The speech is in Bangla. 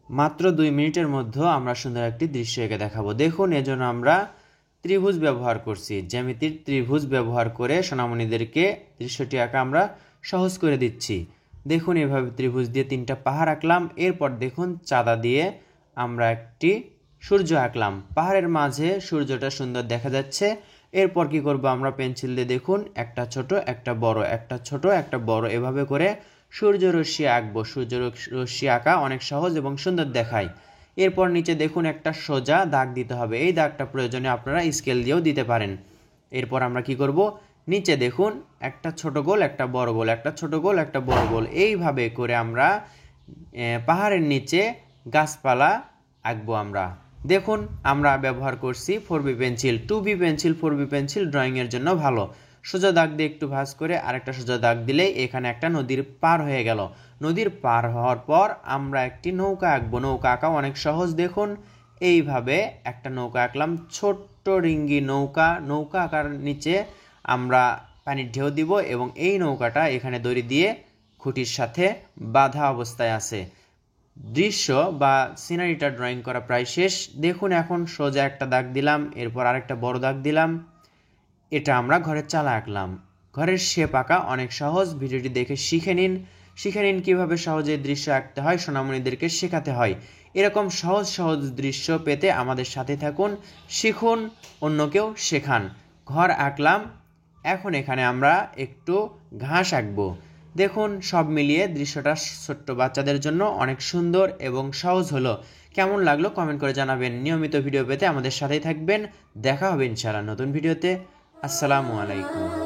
মাত্র 2 মিনিটের মধ্যে আমরা সুন্দর একটি দৃশ্য এঁকে দেখাবো। দেখুন, এজন্য আমরা ত্রিভুজ ব্যবহার করছি। জ্যামিতির ত্রিভুজ ব্যবহার করে সোনামণিদেরকে দৃশ্যটি আঁকা আমরা সহজ করে দিচ্ছি। দেখুন, এভাবে ত্রিভুজ দিয়ে 3টা পাহাড় আঁকলাম। এরপর দেখুন, চাঁদা দিয়ে আমরা একটি সূর্য আঁকলাম। পাহাড়ের মাঝে সূর্যটা সুন্দর দেখা যাচ্ছে। এরপর কি করব, আমরা পেন্সিল দিয়ে দেখুন একটা ছোট একটা বড়, একটা ছোট একটা বড়, এভাবে করে সূর্যরশ্মি আঁকবো। সূর্যরশ্মি আঁকা অনেক সহজ এবং সুন্দর দেখায়। এরপর নিচে দেখুন একটা সোজা দাগ দিতে হবে। এই দাগটা প্রয়োজনে আপনারা স্কেল দিয়েও দিতে পারেন। এরপর আমরা কি করব, নিচে দেখুন একটা ছোট গোল একটা বড় গোল, একটা ছোট গোল একটা বড় গোল, এইভাবে করে আমরা পাহাড়ের নিচে গাছপালা আঁকবো। আমরা দেখুন, আমরা ব্যবহার করছি 4B pencil. 2B pencil 4B pencil ড্রয়িংয়ের জন্য ভালো। সোজা দাগ দিয়ে একটু ভাঁজ করে আরেকটা সোজা দাগ দিলেই এখানে একটা নদীর পার হয়ে গেল। নদীর পার হওয়ার পর আমরা একটি নৌকা আঁকবো। নৌকা আঁকা অনেক সহজ। দেখুন, এইভাবে একটা নৌকা আঁকলাম, ছোট্ট রিঙ্গি নৌকা। নৌকা আঁকার নিচে আমরা পানির ঢেউ দিব এবং এই নৌকাটা এখানে দড়ি দিয়ে খুঁটির সাথে বাঁধা অবস্থায় আছে। দৃশ্য বা সিনারিটা ড্রয়িং করা প্রায় শেষ। দেখুন, এখন সোজা একটা দাগ দিলাম, এরপর আরেকটা বড় দাগ দিলাম। এটা আমরা ঘরের চালা আঁকলাম। ঘরের শেপ আঁকা অনেক সহজ। ভিডিওটি দেখে শিখে নিন কীভাবে সহজে দৃশ্য আঁকতে হয়, সোনামণিদেরকে শেখাতে হয়। এরকম সহজ সহজ দৃশ্য পেতে আমাদের সাথে থাকুন, শিখুন, অন্যকেও শেখান। ঘর আঁকলাম, এখন এখানে আমরা একটু ঘাস আঁকবো। দেখুন, সব মিলিয়ে দৃশ্যটা ছোট্ট বাচ্চাদের জন্য অনেক সুন্দর এবং সহজ হলো। কেমন লাগলো কমেন্ট করে জানাবেন। নিয়মিত ভিডিও পেতে আমাদের সাথেই থাকবেন। দেখা হবে ইনশাআল্লাহ নতুন ভিডিওতে। আসসালামু আলাইকুম।